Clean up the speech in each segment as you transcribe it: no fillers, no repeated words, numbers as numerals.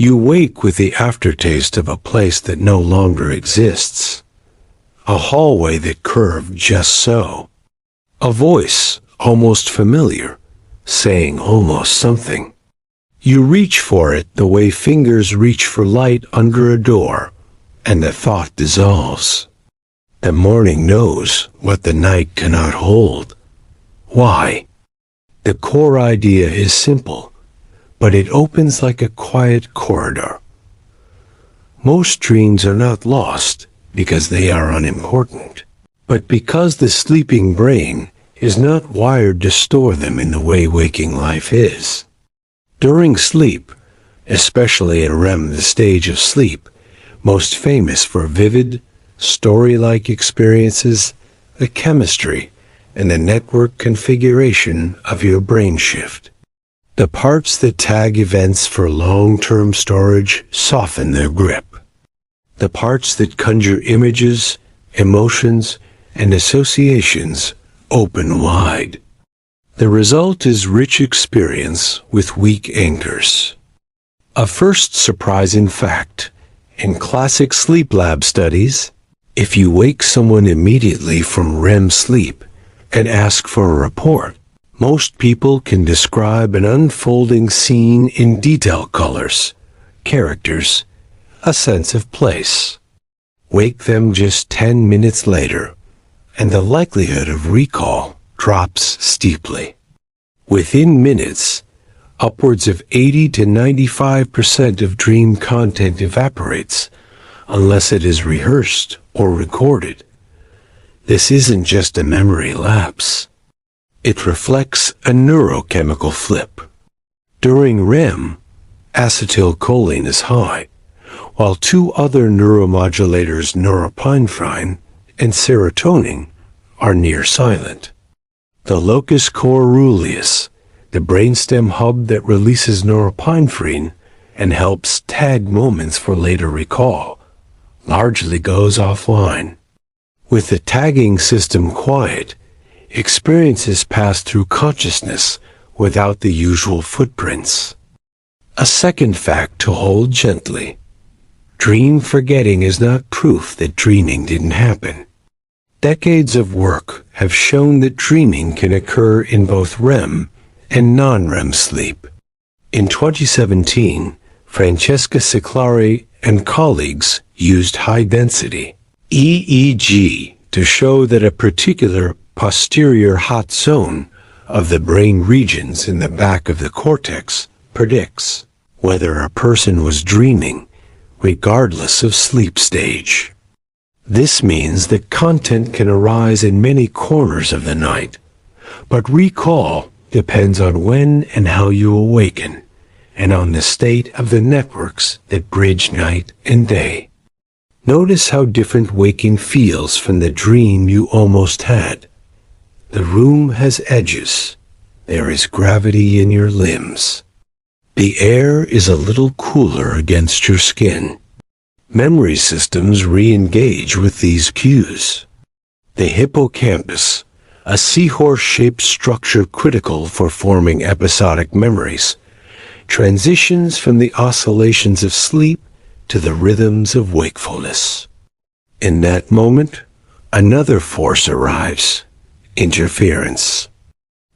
You wake with the aftertaste of a place that no longer exists. A hallway that curved just so. A voice, almost familiar, saying almost something. You reach for it the way fingers reach for light under a door, and the thought dissolves. The morning knows what the night cannot hold. Why? The core idea is simple, but it opens like a quiet corridor. Most dreams are not lost because they are unimportant, but because the sleeping brain is not wired to store them in the way waking life is. During sleep, especially in REM, the stage of sleep, most famous for vivid, story-like experiences, the chemistry and the network configuration of your brain shift. The parts that tag events for long-term storage soften their grip. The parts that conjure images, emotions, and associations open wide. The result is rich experience with weak anchors. A first surprising fact: in classic sleep lab studies, if you wake someone immediately from REM sleep and ask for a report, most people can describe an unfolding scene in detail: colors, characters, a sense of place. Wake them just 10 minutes later, and the likelihood of recall drops steeply. Within minutes, upwards of 80 to 95% of dream content evaporates, unless it is rehearsed or recorded. This isn't just a memory lapse. It reflects a neurochemical flip. During REM, acetylcholine is high, while two other neuromodulators, norepinephrine and serotonin, are near silent. The locus coeruleus, the brainstem hub that releases norepinephrine and helps tag moments for later recall, largely goes offline. With the tagging system quiet, experiences pass through consciousness without the usual footprints. A second fact to hold gently: dream forgetting is not proof that dreaming didn't happen. Decades of work have shown that dreaming can occur in both REM and non-REM sleep. In 2017, Francesca Ciclari and colleagues used high-density EEG to show that a particular posterior hot zone of the brain regions in the back of the cortex predicts whether a person was dreaming, regardless of sleep stage. This means that content can arise in many corners of the night, but recall depends on when and how you awaken, and on the state of the networks that bridge night and day. Notice how different waking feels from the dream you almost had. The room has edges. There is gravity in your limbs. The air is a little cooler against your skin. Memory systems re-engage with these cues. The hippocampus, a seahorse-shaped structure critical for forming episodic memories, transitions from the oscillations of sleep to the rhythms of wakefulness. In that moment, another force arrives: interference.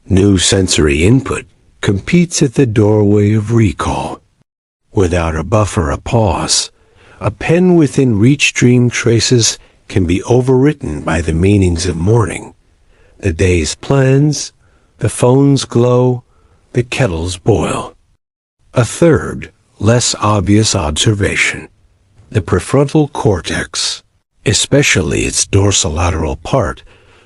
New sensory input competes at the doorway of recall. Without a buffer, a pause, a pen within reach dream traces can be overwritten by the meanings of morning. The day's plans, the phone's glow, the kettle's boil. A third, less obvious observation: the prefrontal cortex, especially its dorsolateral part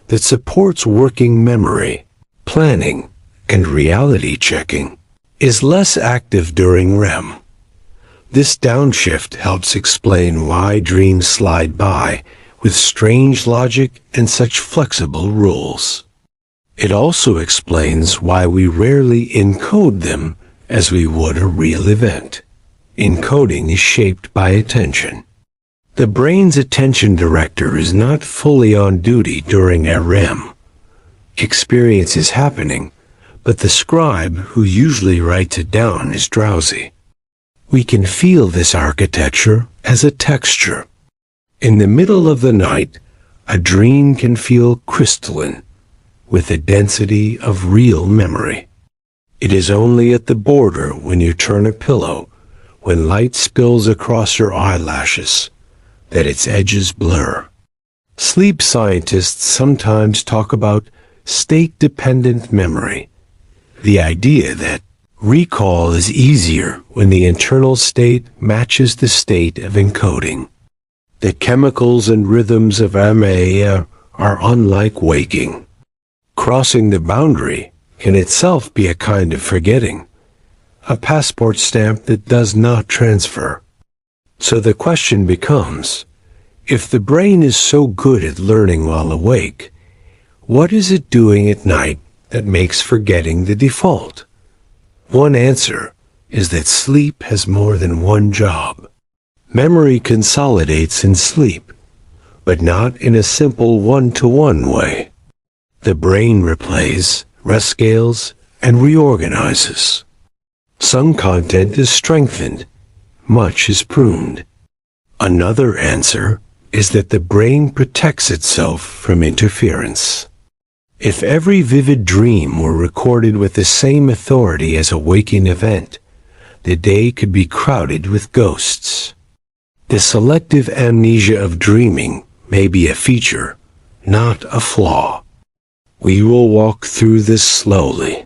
that supports working memory, planning, and reality checking, is less active during REM. This downshift helps explain why dreams slide by with strange logic and such flexible rules. It also explains why we rarely encode them as we would a real event. Encoding is shaped by attention. The brain's attention director is not fully on duty during a REM. Experience is happening, but the scribe who usually writes it down is drowsy. We can feel this architecture as a texture. In the middle of the night, a dream can feel crystalline, with the density of real memory. It is only at the border when you turn a pillow, when light spills across your eyelashes, that its edges blur. Sleep scientists sometimes talk about state-dependent memory, the idea that recall is easier when the internal state matches the state of encoding. The chemicals and rhythms of amnesia are unlike waking. Crossing the boundary can itself be a kind of forgetting, a passport stamp that does not transfer. So the question becomes, if the brain is so good at learning while awake, what is it doing at night that makes forgetting the default? One answer is that sleep has more than one job. Memory consolidates in sleep, but not in a simple one-to-one way. The brain replays, rescales, and reorganizes. Some content is strengthened, much is pruned. Another answer is that the brain protects itself from interference. If every vivid dream were recorded with the same authority as a waking event, the day could be crowded with ghosts. The selective amnesia of dreaming may be a feature, not a flaw. We will walk through this slowly.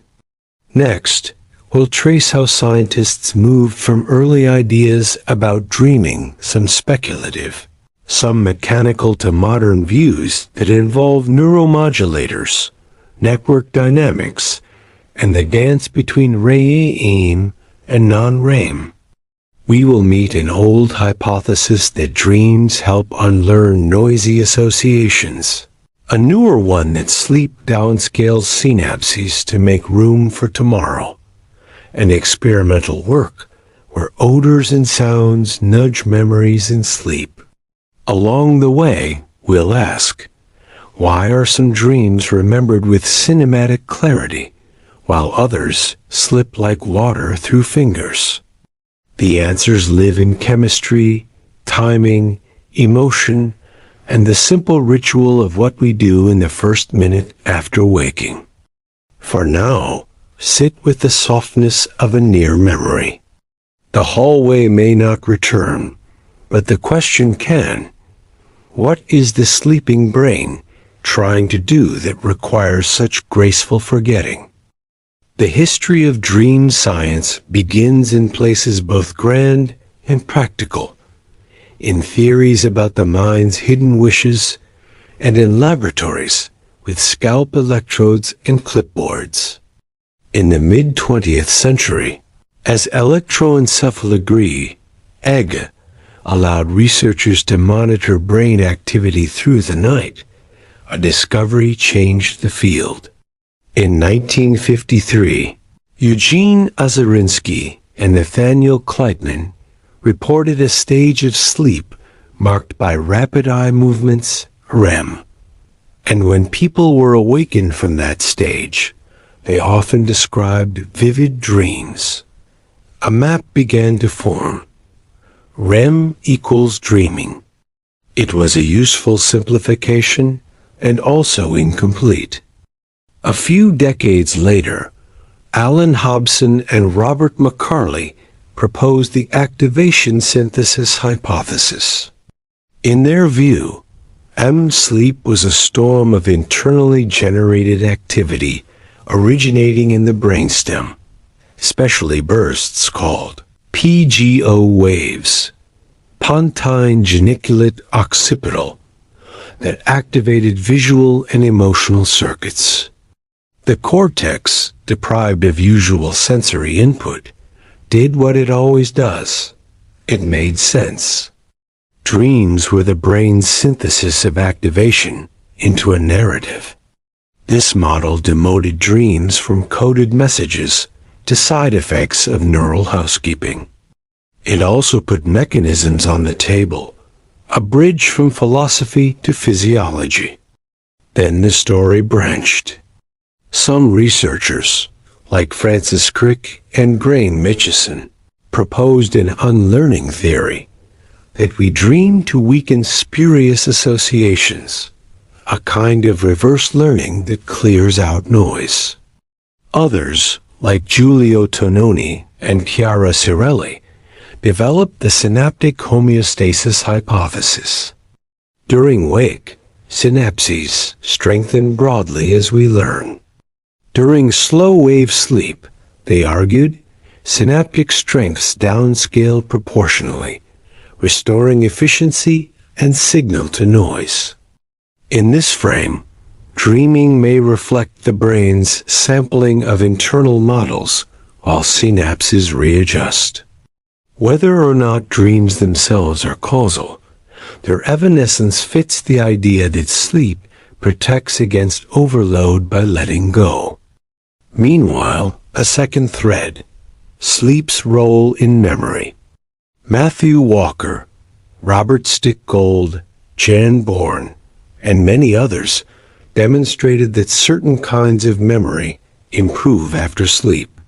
Next, we'll trace how scientists moved from early ideas about dreaming, some speculative, some mechanical, to modern views that involve neuromodulators, network dynamics, and the dance between REM and non-REM. We will meet an old hypothesis that dreams help unlearn noisy associations, a newer one that sleep downscales synapses to make room for tomorrow, and experimental work where odors and sounds nudge memories in sleep. Along the way, we'll ask, why are some dreams remembered with cinematic clarity, while others slip like water through fingers? The answers live in chemistry, timing, emotion, and the simple ritual of what we do in the first minute after waking. For now, sit with the softness of a near memory. The hallway may not return, but the question can. What is the sleeping brain trying to do that requires such graceful forgetting? The history of dream science begins in places both grand and practical, in theories about the mind's hidden wishes, and in laboratories with scalp electrodes and clipboards. In the mid-20th century, as electroencephalography, EEG, allowed researchers to monitor brain activity through the night, a discovery changed the field. In 1953, Eugene Ozarinsky and Nathaniel Kleitman reported a stage of sleep marked by rapid eye movements, REM. And when people were awakened from that stage, they often described vivid dreams. A map began to form. REM equals dreaming. It was a useful simplification and also incomplete. A few decades later, Alan Hobson and Robert McCarley proposed the activation synthesis hypothesis. In their view, sleep was a storm of internally generated activity originating in the brainstem, especially bursts called PGO waves, pontine geniculate occipital, that activated visual and emotional circuits. The cortex, deprived of usual sensory input, did what it always does. It made sense. Dreams were the brain's synthesis of activation into a narrative. This model demoted dreams from coded messages to side effects of neural housekeeping. It also put mechanisms on the table, a bridge from philosophy to physiology. Then the story branched. Some researchers, like Francis Crick and Graeme Mitchison, proposed an unlearning theory that we dream to weaken spurious associations, a kind of reverse learning that clears out noise. Others, like Giulio Tononi and Chiara Cirelli, developed the synaptic homeostasis hypothesis. During wake, synapses strengthen broadly as we learn. During slow-wave sleep, they argued, synaptic strengths downscale proportionally, restoring efficiency and signal to noise. In this frame, dreaming may reflect the brain's sampling of internal models while synapses readjust. Whether or not dreams themselves are causal, their evanescence fits the idea that sleep protects against overload by letting go. Meanwhile, a second thread, sleep's role in memory. Matthew Walker, Robert Stickgold, Jan Bourne, and many others demonstrated that certain kinds of memory improve after sleep.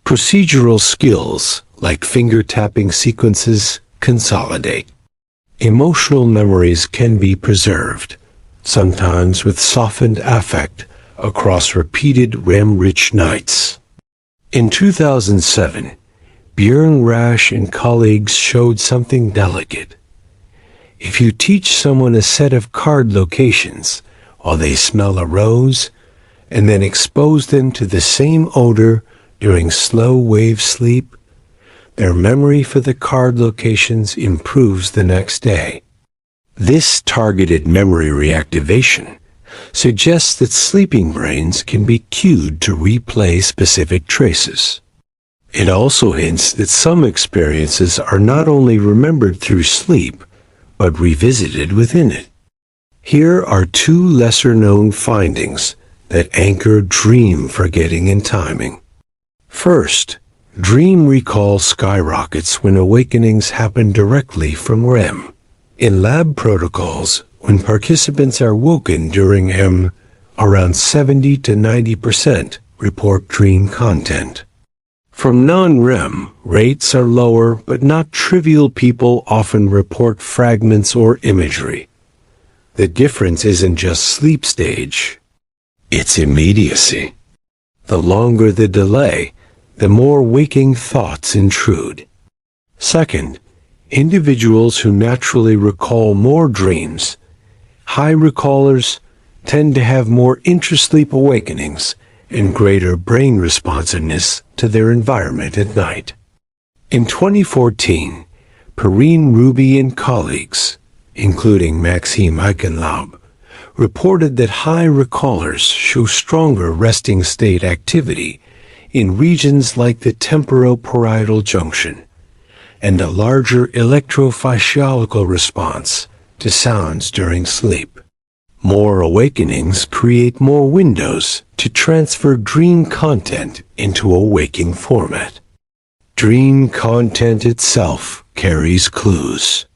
Procedural skills, like finger-tapping sequences, consolidate. Emotional memories can be preserved, sometimes with softened affect, across repeated REM-rich nights. In 2007, Björn Rasch and colleagues showed something delicate. If you teach someone a set of card locations while they smell a rose, and then expose them to the same odor during slow-wave sleep, their memory for the card locations improves the next day. This targeted memory reactivation suggests that sleeping brains can be cued to replay specific traces. It also hints that some experiences are not only remembered through sleep, but revisited within it. Here are two lesser-known findings that anchor dream forgetting and timing. First, dream recall skyrockets when awakenings happen directly from REM. In lab protocols, when participants are woken during REM, around 70 to 90% report dream content. From non-REM, rates are lower, but not trivial. People often report fragments or imagery. The difference isn't just sleep stage, it's immediacy. The longer the delay, the more waking thoughts intrude. Second, individuals who naturally recall more dreams, high recallers, tend to have more intrasleep awakenings and greater brain responsiveness to their environment at night. In 2014, Perrine Ruby and colleagues, including Maxime Eichenlaub, reported that high recallers show stronger resting state activity in regions like the temporoparietal junction, and a larger electrophysiological response to sounds during sleep. More awakenings create more windows to transfer dream content into a waking format. Dream content itself carries clues.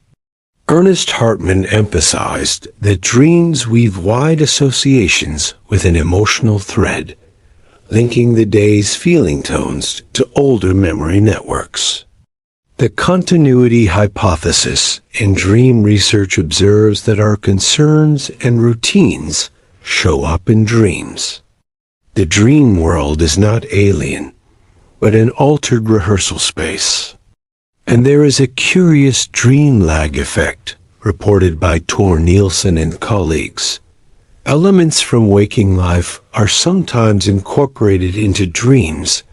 Ernest Hartman emphasized that dreams weave wide associations with an emotional thread, linking the day's feeling tones to older memory networks. The continuity hypothesis in dream research observes that our concerns and routines show up in dreams. The dream world is not alien, but an altered rehearsal space. And there is a curious dream lag effect, reported by Tor Nielsen and colleagues. Elements from waking life are sometimes incorporated into dreams,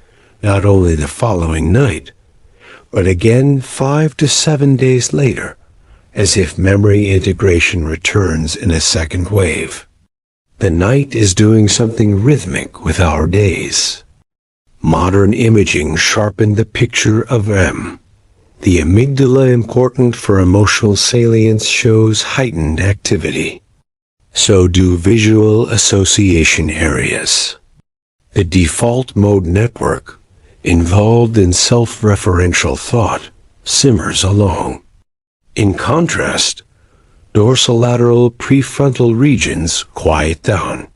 not only the following night, but again 5 to 7 days later, as if memory integration returns in a second wave. The night is doing something rhythmic with our days. Modern imaging sharpened the picture of REM. The amygdala, important for emotional salience, shows heightened activity. So do visual association areas. The default mode network, involved in self-referential thought, simmers along. In contrast, dorsolateral prefrontal regions quiet down.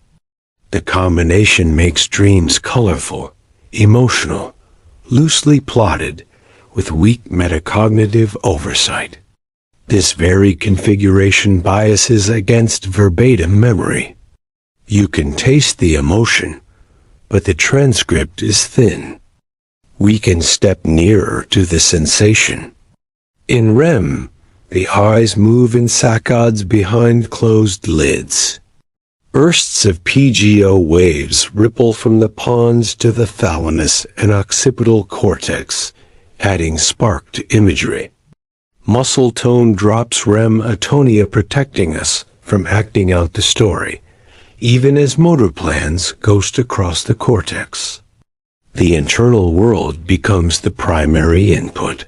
The combination makes dreams colorful, emotional, loosely plotted, with weak metacognitive oversight. This very configuration biases against verbatim memory. You can taste the emotion, but the transcript is thin. We can step nearer to the sensation. In REM, the eyes move in saccades behind closed lids. Bursts of PGO waves ripple from the pons to the thalamus and occipital cortex, adding spark to imagery. Muscle tone drops REM atonia, protecting us from acting out the story, even as motor plans ghost across the cortex. The internal world becomes the primary input.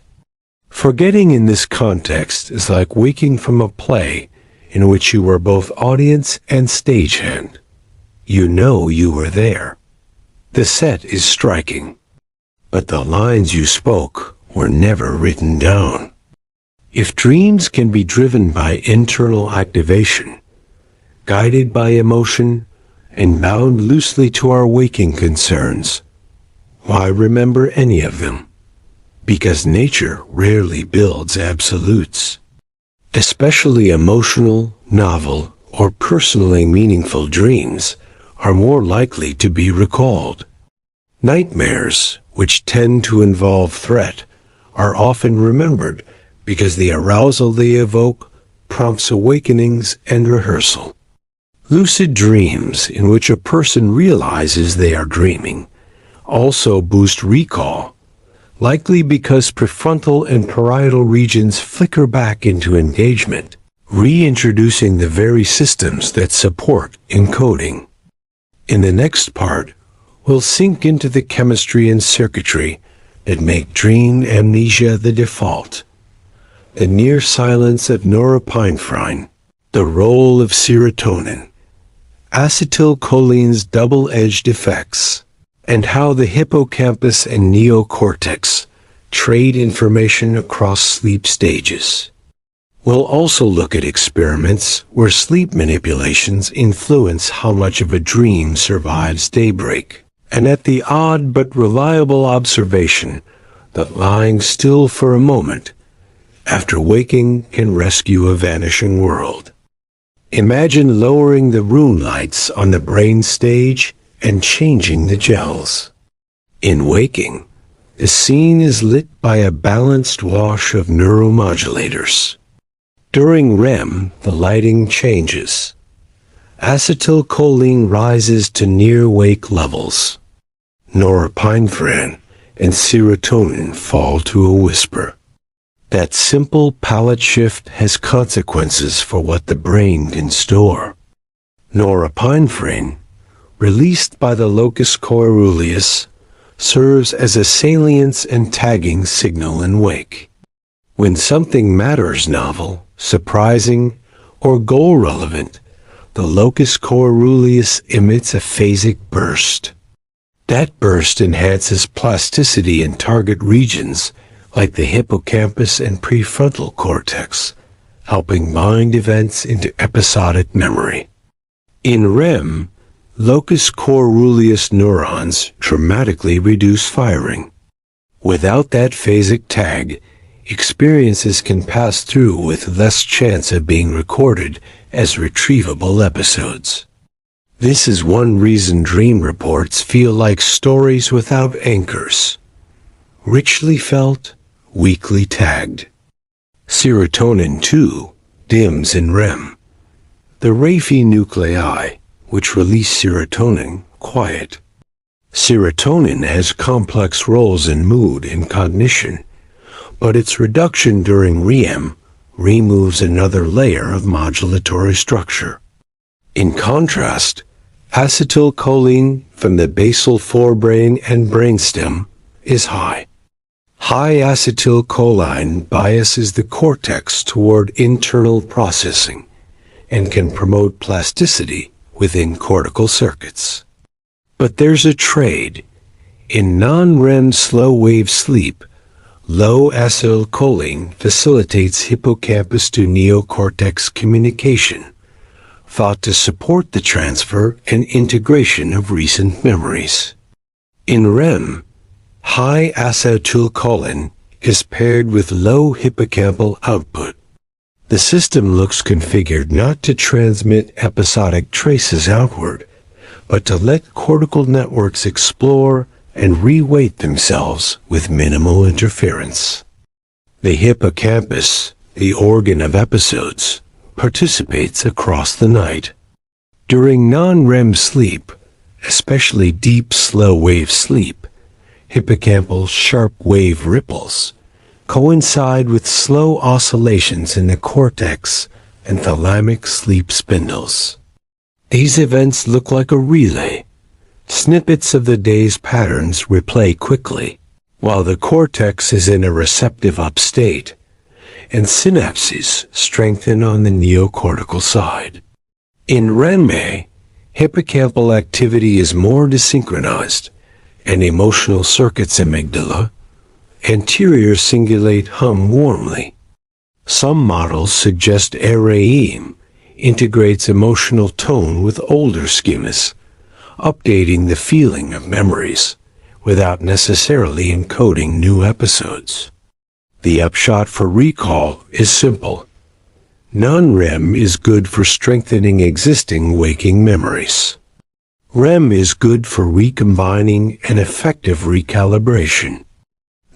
Forgetting in this context is like waking from a play in which you were both audience and stagehand. You know you were there. The set is striking, but the lines you spoke were never written down. If dreams can be driven by internal activation, guided by emotion, and bound loosely to our waking concerns, why remember any of them? Because nature rarely builds absolutes. Especially emotional, novel, or personally meaningful dreams are more likely to be recalled. Nightmares, which tend to involve threat, are often remembered because the arousal they evoke prompts awakenings and rehearsal. Lucid dreams, in which a person realizes they are dreaming, also boost recall, likely because prefrontal and parietal regions flicker back into engagement, reintroducing the very systems that support encoding. In the next part, we'll sink into the chemistry and circuitry that make dream amnesia the default. The near silence of norepinephrine, the role of serotonin, acetylcholine's double-edged effects, and how the hippocampus and neocortex trade information across sleep stages. We'll also look at experiments where sleep manipulations influence how much of a dream survives daybreak, and at the odd but reliable observation that lying still for a moment after waking can rescue a vanishing world. Imagine lowering the room lights on the brain stage and changing the gels. In waking, the scene is lit by a balanced wash of neuromodulators. During REM, the lighting changes. Acetylcholine rises to near-wake levels. Norepinephrine and serotonin fall to a whisper. That simple palette shift has consequences for what the brain can store. Norepinephrine, released by the locus coeruleus, serves as a salience and tagging signal in wake. When something matters novel, surprising, or goal-relevant, the locus coeruleus emits a phasic burst. That burst enhances plasticity in target regions like the hippocampus and prefrontal cortex, helping bind events into episodic memory. In REM, locus coeruleus neurons dramatically reduce firing. Without that phasic tag, experiences can pass through with less chance of being recorded as retrievable episodes. This is one reason dream reports feel like stories without anchors. Richly felt, weakly tagged. Serotonin, too, dims in REM. The Raphe nuclei, which release serotonin, quiet. Serotonin has complex roles in mood and cognition, but its reduction during REM removes another layer of modulatory structure. In contrast, acetylcholine from the basal forebrain and brainstem is high. High acetylcholine biases the cortex toward internal processing and can promote plasticity within cortical circuits. But there's a trade. In non-REM slow-wave sleep, low acetylcholine facilitates hippocampus to neocortex communication, thought to support the transfer and integration of recent memories. In REM, high acetylcholine is paired with low hippocampal output. The system looks configured not to transmit episodic traces outward, but to let cortical networks explore and reweight themselves with minimal interference. The hippocampus, the organ of episodes, participates across the night. During non-REM sleep, especially deep slow-wave sleep, hippocampal sharp-wave ripples coincide with slow oscillations in the cortex and thalamic sleep spindles. These events look like a relay. Snippets of the day's patterns replay quickly, while the cortex is in a receptive upstate, and synapses strengthen on the neocortical side. In REM, hippocampal activity is more desynchronized, and emotional circuits amygdala, anterior cingulate hum warmly. Some models suggest REM integrates emotional tone with older schemas, updating the feeling of memories without necessarily encoding new episodes. The upshot for recall is simple. Non-REM is good for strengthening existing waking memories. REM is good for recombining and effective recalibration.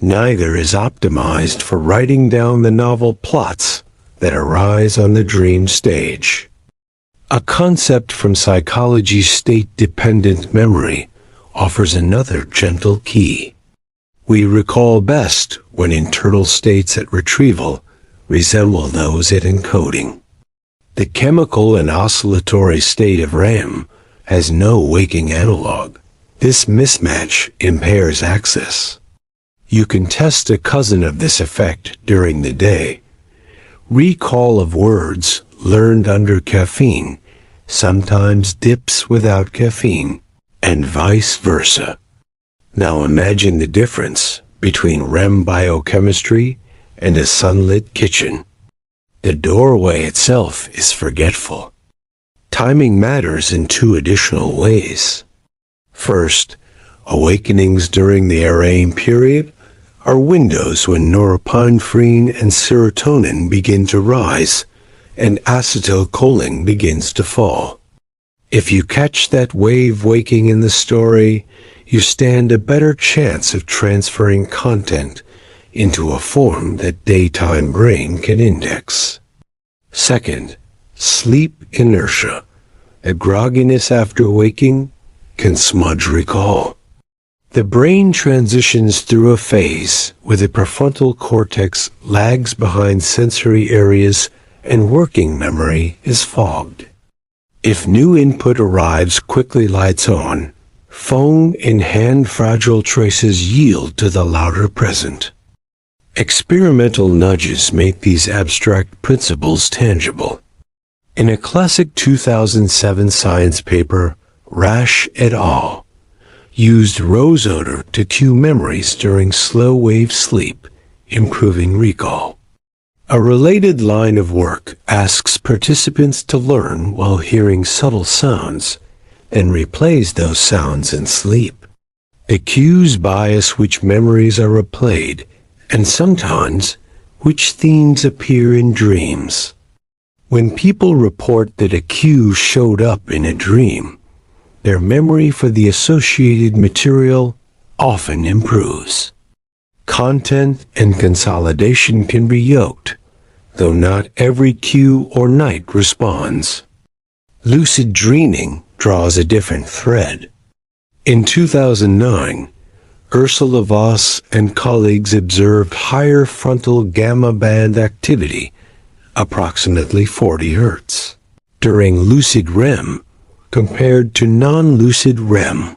Neither is optimized for writing down the novel plots that arise on the dream stage. A concept from psychology's state-dependent memory offers another gentle key. We recall best when internal states at retrieval resemble those at encoding. The chemical and oscillatory state of REM has no waking analog. This mismatch impairs access. You can test a cousin of this effect during the day. Recall of words learned under caffeine sometimes dips without caffeine, and vice versa. Now imagine the difference between REM biochemistry and a sunlit kitchen. The doorway itself is forgetful. Timing matters in two additional ways. First, awakenings during the REM period are windows when norepinephrine and serotonin begin to rise and acetylcholine begins to fall. If you catch that wave waking in the story, you stand a better chance of transferring content into a form that daytime brain can index. Second, sleep inertia, a grogginess after waking, can smudge recall. The brain transitions through a phase where the prefrontal cortex lags behind sensory areas and working memory is fogged. If new input arrives, quickly lights on, phone and hand fragile traces yield to the louder present. Experimental nudges make these abstract principles tangible. In a classic 2007 science paper, Rash et al. Used rose odor to cue memories during slow-wave sleep, improving recall. A related line of work asks participants to learn while hearing subtle sounds and replays those sounds in sleep. The cues bias which memories are replayed and sometimes which themes appear in dreams. When people report that a cue showed up in a dream, their memory for the associated material often improves. Content and consolidation can be yoked, though not every cue or night responds. Lucid dreaming draws a different thread. In 2009, Ursula Voss and colleagues observed higher frontal gamma band activity, approximately 40 Hz, during lucid REM compared to non-lucid REM.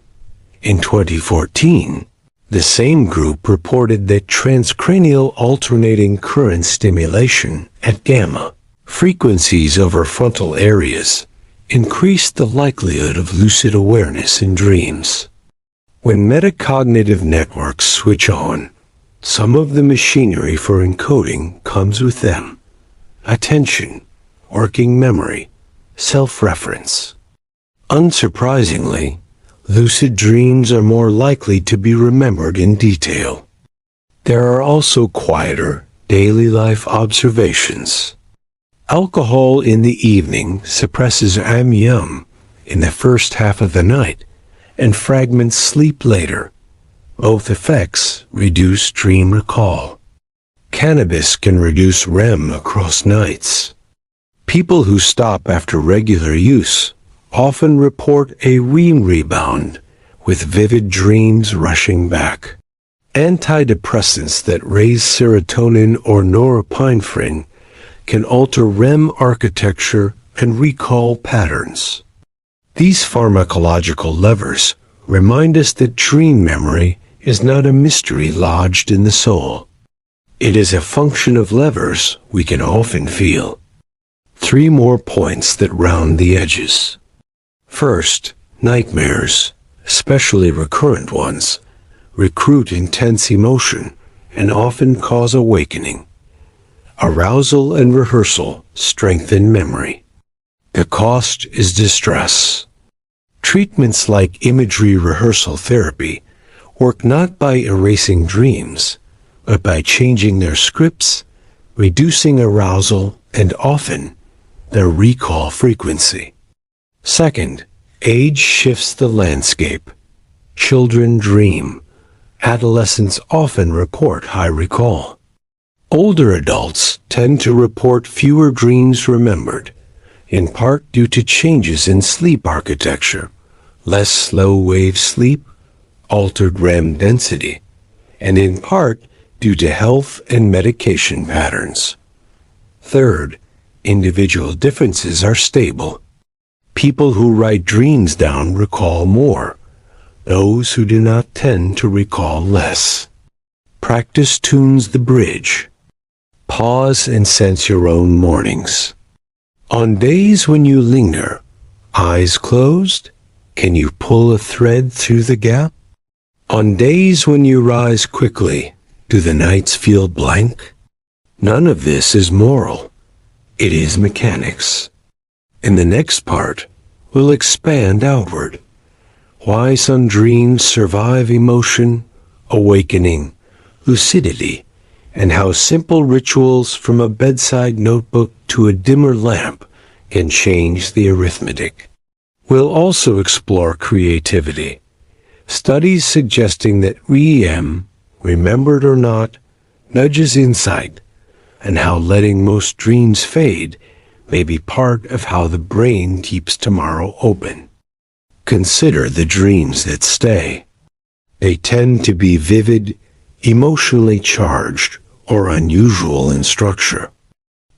In 2014, the same group reported that transcranial alternating current stimulation at gamma frequencies over frontal areas increased the likelihood of lucid awareness in dreams. When metacognitive networks switch on, some of the machinery for encoding comes with them: attention, working memory, self-reference. Unsurprisingly, lucid dreams are more likely to be remembered in detail. There are also quieter, daily life observations. Alcohol in the evening suppresses amnesia in the first half of the night, and fragments sleep later. Both effects reduce dream recall. Cannabis can reduce REM across nights. People who stop after regular use often report a REM rebound, with vivid dreams rushing back. Antidepressants that raise serotonin or norepinephrine can alter REM architecture and recall patterns. These pharmacological levers remind us that dream memory is not a mystery lodged in the soul. It is a function of levers we can often feel. 3 more points that round the edges. First, nightmares, especially recurrent ones, recruit intense emotion and often cause awakening. Arousal and rehearsal strengthen memory. The cost is distress. Treatments like imagery rehearsal therapy work not by erasing dreams, but by changing their scripts, reducing arousal, and often their recall frequency. Second, age shifts the landscape. Children dream. Adolescents often report high recall. Older adults tend to report fewer dreams remembered, in part due to changes in sleep architecture, less slow-wave sleep, altered REM density, and in part due to health and medication patterns. Third, individual differences are stable. People who write dreams down recall more. Those who do not tend to recall less. Practice tunes the bridge. Pause and sense your own mornings. On days when you linger, eyes closed, can you pull a thread through the gap? On days when you rise quickly, do the nights feel blank? None of this is moral. It is mechanics. In the next part, we'll expand outward. Why some dreams survive emotion, awakening, lucidity, and how simple rituals from a bedside notebook to a dimmer lamp can change the arithmetic. We'll also explore creativity. Studies suggesting that REM, remembered or not, nudges insight, and how letting most dreams fade may be part of how the brain keeps tomorrow open. Consider the dreams that stay. They tend to be vivid, emotionally charged, or unusual in structure.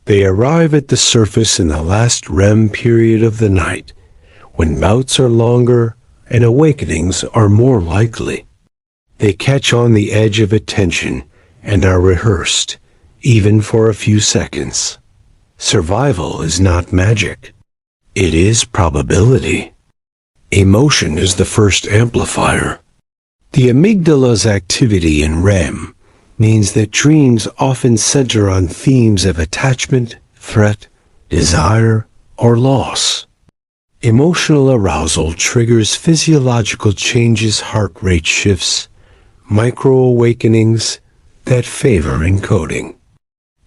They arrive at the surface in the last REM period of the night, when bouts are longer and awakenings are more likely. They catch on the edge of attention and are rehearsed, even for a few seconds. Survival is not magic. It is probability. Emotion is the first amplifier. The amygdala's activity in REM means that dreams often center on themes of attachment, threat, desire, or loss. Emotional arousal triggers physiological changes, heart rate shifts, micro-awakenings that favor encoding.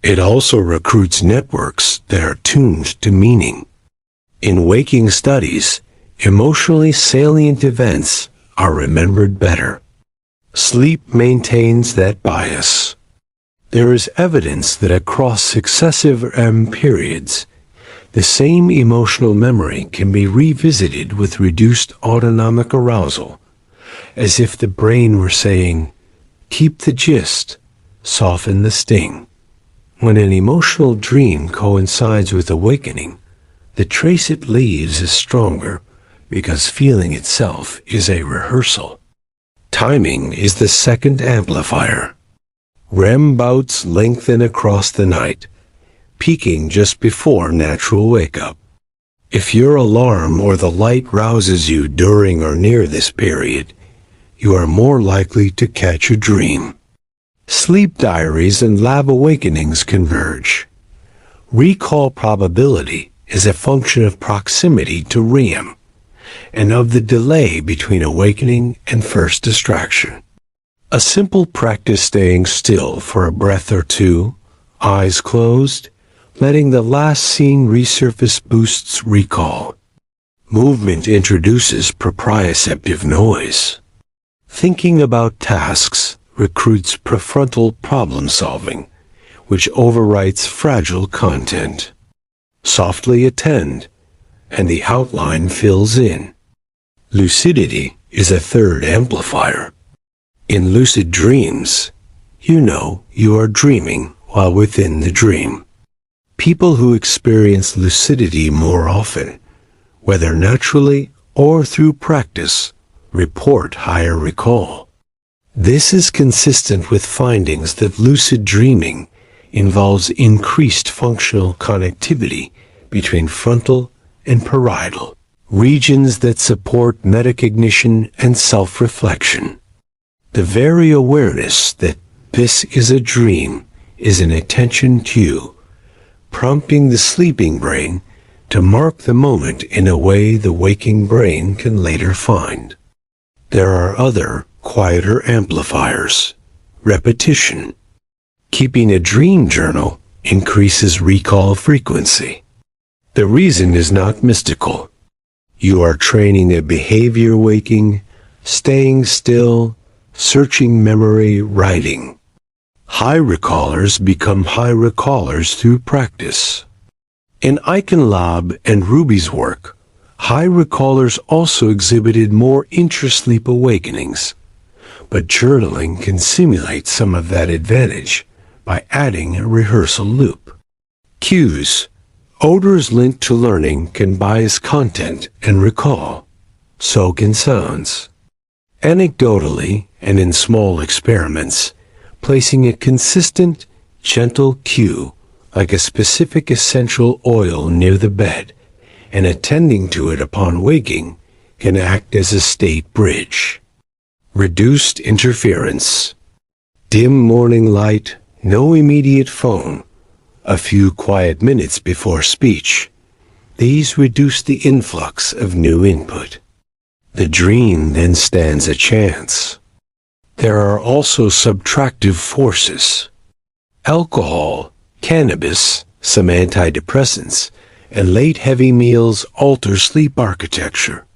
It also recruits networks that are tuned to meaning. In waking studies, emotionally salient events are remembered better. Sleep maintains that bias. There is evidence that across successive REM periods, the same emotional memory can be revisited with reduced autonomic arousal, as if the brain were saying, "Keep the gist, soften the sting." When an emotional dream coincides with awakening, the trace it leaves is stronger because feeling itself is a rehearsal. Timing is the second amplifier. REM bouts lengthen across the night, peaking just before natural wake-up. If your alarm or the light rouses you during or near this period, you are more likely to catch a dream. Sleep diaries and lab awakenings converge. Recall probability is a function of proximity to REM and of the delay between awakening and first distraction. A simple practice staying still for a breath or two, eyes closed, letting the last scene resurface boosts recall. Movement introduces proprioceptive noise. Thinking about tasks recruits prefrontal problem solving, which overwrites fragile content. Softly attend, and the outline fills in. Lucidity is a third amplifier. In lucid dreams, you know you are dreaming while within the dream. People who experience lucidity more often, whether naturally or through practice, report higher recall. This is consistent with findings that lucid dreaming involves increased functional connectivity between frontal and parietal, regions that support metacognition and self-reflection. The very awareness that this is a dream is an attention cue, prompting the sleeping brain to mark the moment in a way the waking brain can later find. There are other, quieter amplifiers. Repetition. Keeping a dream journal increases recall frequency. The reason is not mystical. You are training a behavior waking, staying still, searching memory, writing. High recallers become high recallers through practice. In Eichenlaub and Ruby's work, high recallers also exhibited more intrasleep awakenings, but journaling can simulate some of that advantage by adding a rehearsal loop. Cues. Odors linked to learning can bias content and recall. So can sounds. Anecdotally and in small experiments, placing a consistent, gentle cue, like a specific essential oil near the bed, and attending to it upon waking, can act as a state bridge. Reduced interference. Dim morning light, no immediate phone, a few quiet minutes before speech. These reduce the influx of new input. The dream then stands a chance. There are also subtractive forces. Alcohol, cannabis, some antidepressants, and late heavy meals alter sleep architecture.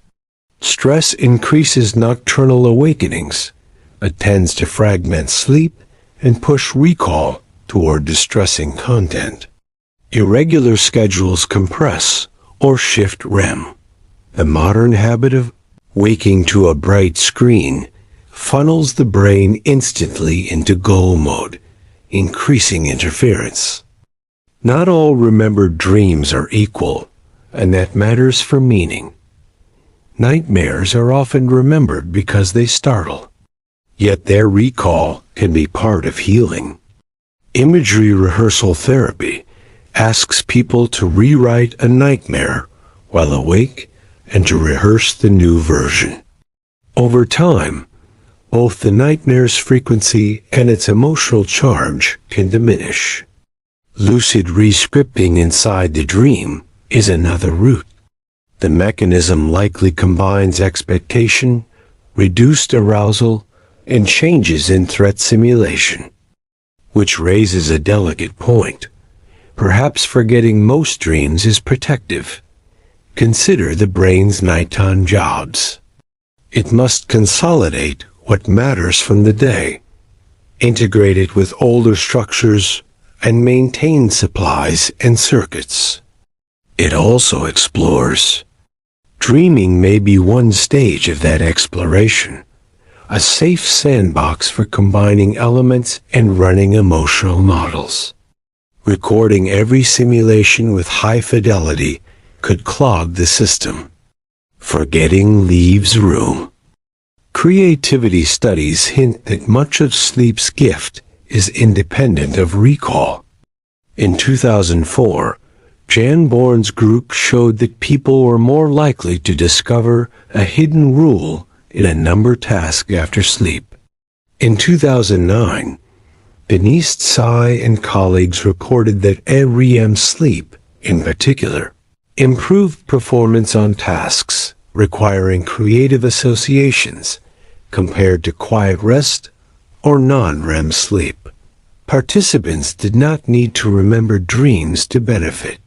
Stress increases nocturnal awakenings, but tends to fragment sleep and push recall toward distressing content. Irregular schedules compress or shift REM. The modern habit of waking to a bright screen funnels the brain instantly into goal mode, increasing interference. Not all remembered dreams are equal, and that matters for meaning. Nightmares are often remembered because they startle, yet their recall can be part of healing. Imagery rehearsal therapy asks people to rewrite a nightmare while awake and to rehearse the new version. Over time, both the nightmare's frequency and its emotional charge can diminish. Lucid rescripting inside the dream is another route. The mechanism likely combines expectation, reduced arousal, and changes in threat simulation, which raises a delicate point. Perhaps forgetting most dreams is protective. Consider the brain's nighttime jobs. It must consolidate what matters from the day, integrate it with older structures, and maintain supplies and circuits. It also explores. Dreaming may be one stage of that exploration, a safe sandbox for combining elements and running emotional models. Recording every simulation with high fidelity could clog the system. Forgetting leaves room. Creativity studies hint that much of sleep's gift is independent of recall. In 2004, Jan Bourne's group showed that people were more likely to discover a hidden rule in a number task after sleep. In 2009, Denise Tsai and colleagues reported that REM sleep, in particular, improved performance on tasks requiring creative associations compared to quiet rest or non-REM sleep, participants did not need to remember dreams to benefit.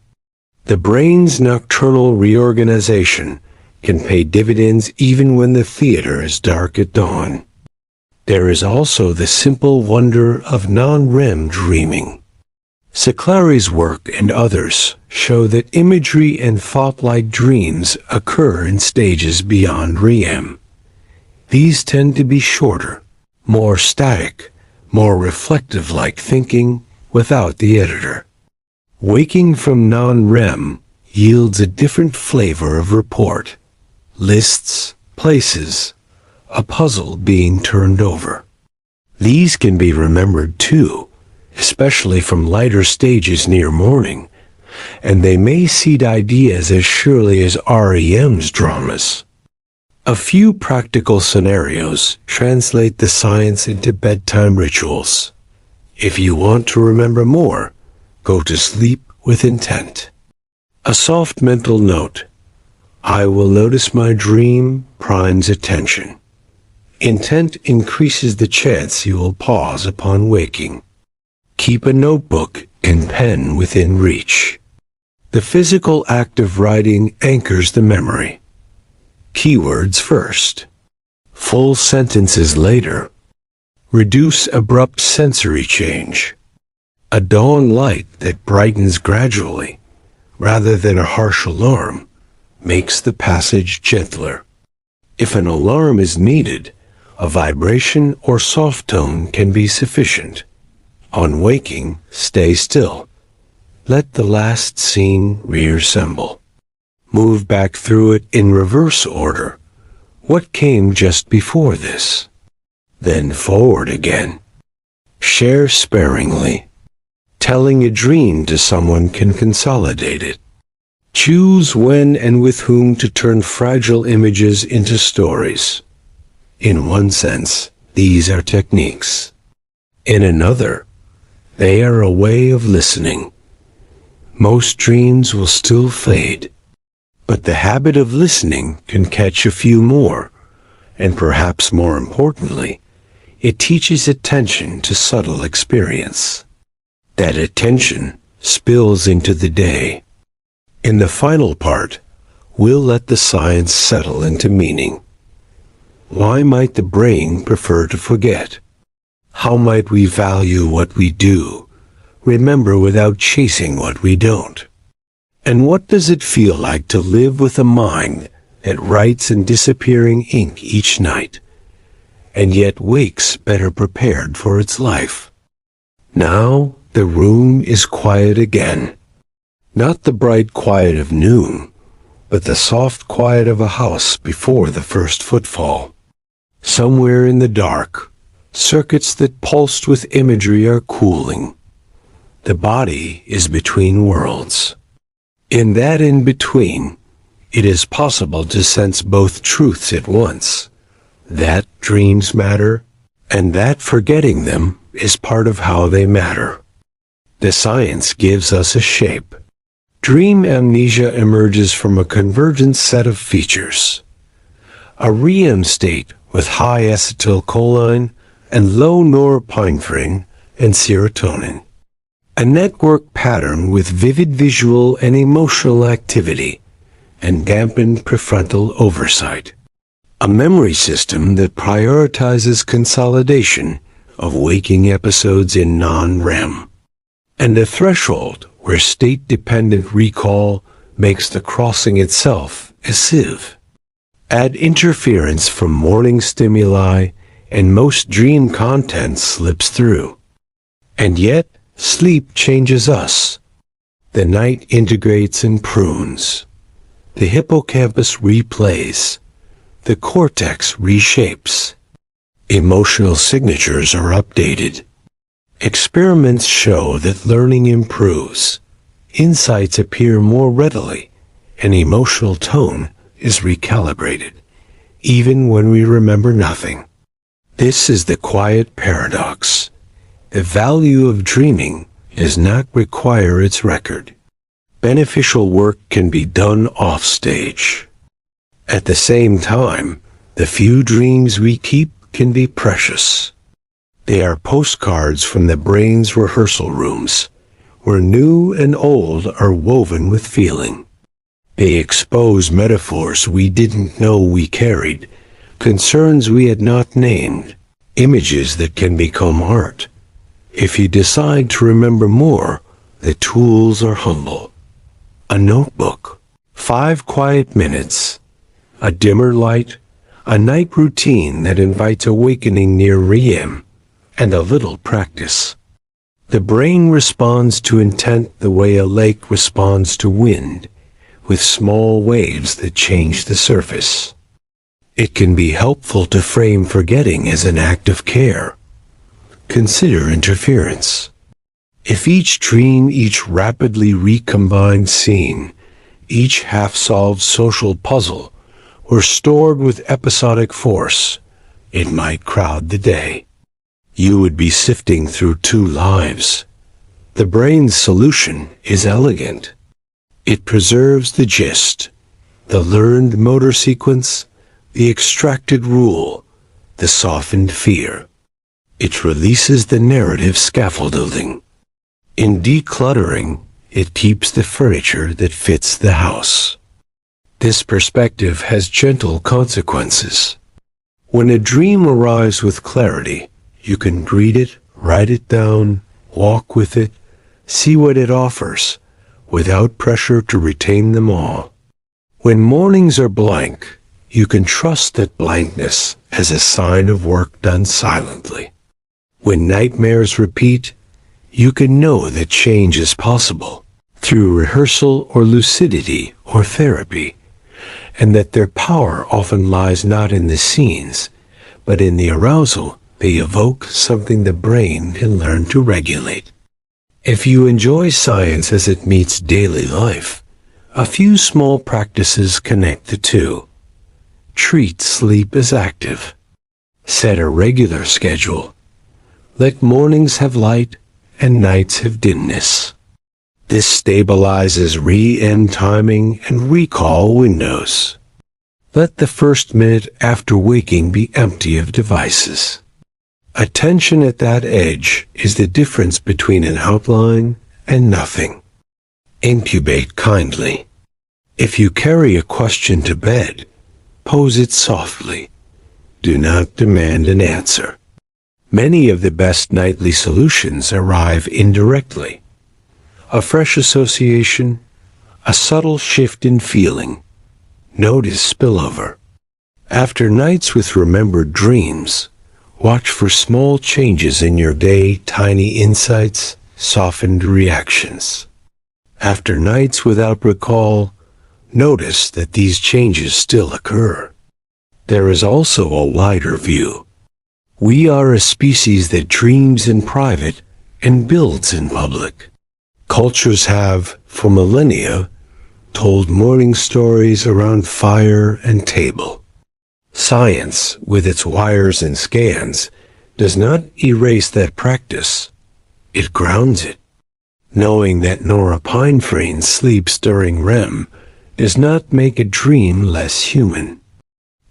The brain's nocturnal reorganization can pay dividends even when the theater is dark at dawn. There is also the simple wonder of non-REM dreaming. Siclari's work and others show that imagery and thought-like dreams occur in stages beyond REM. These tend to be shorter, more static, more reflective, like thinking without the editor. Waking from non-REM yields a different flavor of report. Lists, places, a puzzle being turned over. These can be remembered too, especially from lighter stages near morning, and they may seed ideas as surely as REM's dramas. A few practical scenarios translate the science into bedtime rituals. If you want to remember more, go to sleep with intent. A soft mental note. I will notice my dream primes attention. Intent increases the chance you will pause upon waking. Keep a notebook and pen within reach. The physical act of writing anchors the memory. Keywords first. Full sentences later. Reduce abrupt sensory change. A dawn light that brightens gradually, rather than a harsh alarm, makes the passage gentler. If an alarm is needed, a vibration or soft tone can be sufficient. On waking, stay still. Let the last scene reassemble. Move back through it in reverse order. What came just before this? Then forward again. Share sparingly. Telling a dream to someone can consolidate it. Choose when and with whom to turn fragile images into stories. In one sense, these are techniques. In another, they are a way of listening. Most dreams will still fade, but the habit of listening can catch a few more, and perhaps more importantly, it teaches attention to subtle experience. That attention spills into the day. In the final part, we'll let the science settle into meaning. Why might the brain prefer to forget? How might we value what we do, remember without chasing what we don't? And what does it feel like to live with a mind that writes in disappearing ink each night, and yet wakes better prepared for its life? Now the room is quiet again. Not the bright quiet of noon, but the soft quiet of a house before the first footfall. Somewhere in the dark, circuits that pulsed with imagery are cooling. The body is between worlds. In that in-between, it is possible to sense both truths at once, that dreams matter, and that forgetting them is part of how they matter. The science gives us a shape. Dream amnesia emerges from a convergent set of features. A REM state with high acetylcholine and low norepinephrine and serotonin. A network pattern with vivid visual and emotional activity and dampened prefrontal oversight. A memory system that prioritizes consolidation of waking episodes in non-REM. And a threshold where state-dependent recall makes the crossing itself a sieve. Add interference from morning stimuli, and most dream content slips through. And yet, sleep changes us. The night integrates and prunes. The hippocampus replays. The cortex reshapes. Emotional signatures are updated. Experiments show that learning improves. Insights appear more readily, and emotional tone is recalibrated, even when we remember nothing. This is the quiet paradox. The value of dreaming does not require its record. Beneficial work can be done offstage. At the same time, the few dreams we keep can be precious. They are postcards from the brain's rehearsal rooms, where new and old are woven with feeling. They expose metaphors we didn't know we carried, concerns we had not named, images that can become art. If you decide to remember more, the tools are humble. A notebook, 5 quiet minutes, a dimmer light, a night routine that invites awakening near REM, and a little practice. The brain responds to intent the way a lake responds to wind, with small waves that change the surface. It can be helpful to frame forgetting as an act of care. Consider interference. If each dream, each rapidly recombined scene, each half-solved social puzzle were stored with episodic force, it might crowd the day. You would be sifting through 2 lives. The brain's solution is elegant. It preserves the gist, the learned motor sequence, the extracted rule, the softened fear. It releases the narrative scaffolding. In decluttering, it keeps the furniture that fits the house. This perspective has gentle consequences. When a dream arrives with clarity, you can greet it, write it down, walk with it, see what it offers, without pressure to retain them all. When mornings are blank, you can trust that blankness as a sign of work done silently. When nightmares repeat, you can know that change is possible through rehearsal or lucidity or therapy, and that their power often lies not in the scenes, but in the arousal they evoke, something the brain can learn to regulate. If you enjoy science as it meets daily life, a few small practices connect the two. Treat sleep as active. Set a regular schedule. Let mornings have light and nights have dimness. This stabilizes REM timing and recall windows. Let the first minute after waking be empty of devices. Attention at that edge is the difference between an outline and nothing. Incubate kindly. If you carry a question to bed, pose it softly. Do not demand an answer. Many of the best nightly solutions arrive indirectly. A fresh association, a subtle shift in feeling. Notice spillover. After nights with remembered dreams, watch for small changes in your day, tiny insights, softened reactions. After nights without recall, notice that these changes still occur. There is also a wider view. We are a species that dreams in private and builds in public. Cultures have, for millennia, told morning stories around fire and table. Science, with its wires and scans, does not erase that practice. It grounds it. Knowing that norepinephrine sleeps during REM does not make a dream less human.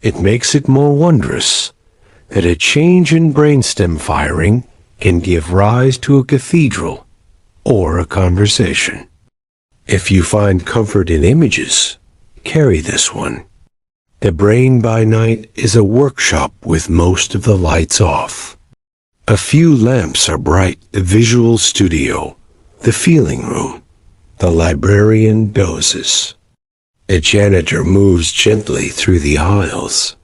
It makes it more wondrous that a change in brainstem firing can give rise to a cathedral or a conversation. If you find comfort in images, carry this one. The brain by night is a workshop with most of the lights off. A few lamps are bright, the visual studio, the feeling room. The librarian dozes. A janitor moves gently through the aisles.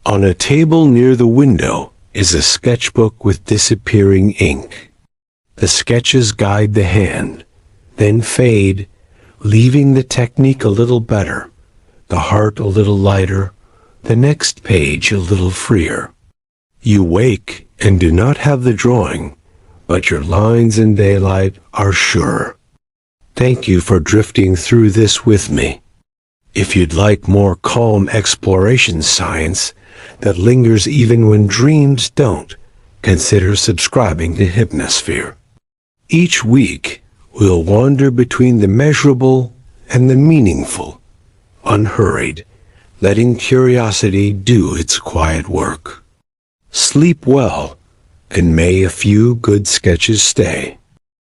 On a table near the window is a sketchbook with disappearing ink. The sketches guide the hand, then fade, leaving the technique a little better, the heart a little lighter, the next page a little freer. You wake and do not have the drawing, but your lines in daylight are sure. Thank you for drifting through this with me. If you'd like more calm exploration science that lingers even when dreams don't, consider subscribing to Hypnosphere. Each week, we'll wander between the measurable and the meaningful, unhurried, letting curiosity do its quiet work. Sleep well, and may a few good sketches stay.